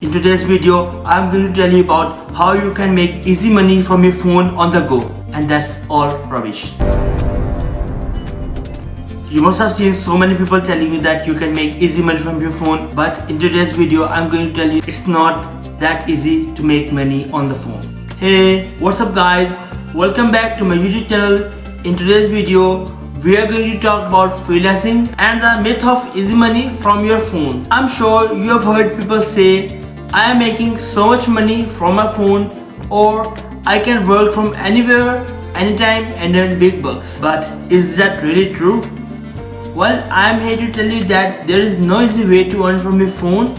In today's video, I'm going to tell you about how you can make easy money from your phone on the go, and that's all rubbish. You must have seen so many people telling you that you can make easy money from your phone, but in today's video, I'm going to tell you it's not that easy to make money on the phone. Hey, what's up guys? Welcome back to my YouTube channel. In today's video, we are going to talk about freelancing and the myth of easy money from your phone. I'm sure you have heard people say, I am making so much money from my phone, or I can work from anywhere, anytime and earn big bucks. But is that really true? Well, I am here to tell you that there is no easy way to earn from your phone,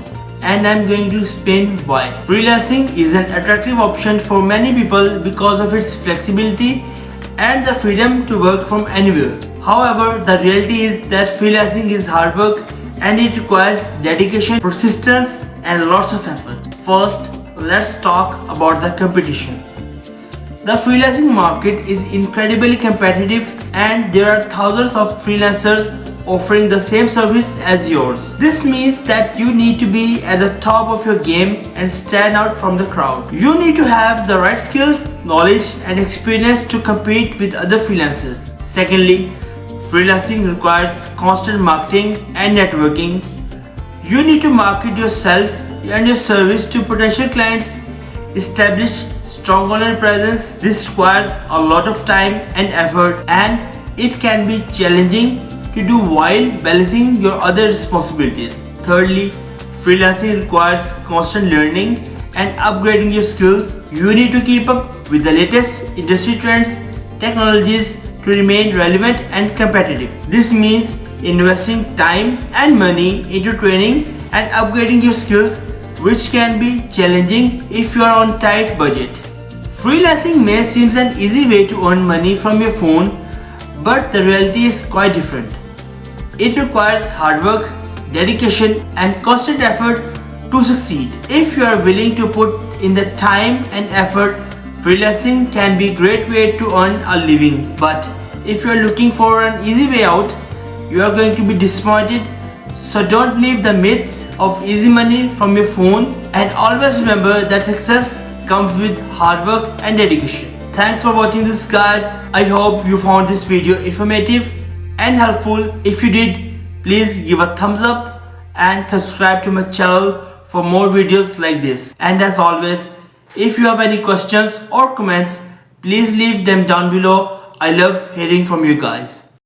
and I am going to explain why. Freelancing is an attractive option for many people because of its flexibility and the freedom to work from anywhere. However, the reality is that freelancing is hard work and it requires dedication, persistence and lots of effort. First, let's talk about the competition. The freelancing market is incredibly competitive and there are thousands of freelancers offering the same service as yours. This means that you need to be at the top of your game and stand out from the crowd. You need to have the right skills, knowledge and experience to compete with other freelancers. Secondly, freelancing requires constant marketing and networking. You need to market yourself and your service to potential clients, establish strong online presence. This requires a lot of time and effort, and it can be challenging to do while balancing your other responsibilities. Thirdly, freelancing requires constant learning and upgrading your skills. You need to keep up with the latest industry trends, technologies to remain relevant and competitive. This means investing time and money into training and upgrading your skills, which can be challenging if you are on tight budget. Freelancing may seem an easy way to earn money from your phone, but the reality is quite different. It requires hard work, dedication and constant effort to succeed. If you are willing to put in the time and effort, freelancing can be a great way to earn a living. But if you are looking for an easy way out, you are going to be disappointed. So don't believe the myths of easy money from your phone, and always remember that success comes with hard work and dedication. Thanks for watching this guys. I hope you found this video informative and helpful. If you did, please give a thumbs up and subscribe to my channel for more videos like this. And as always, if you have any questions or comments, please leave them down below. I love hearing from you guys.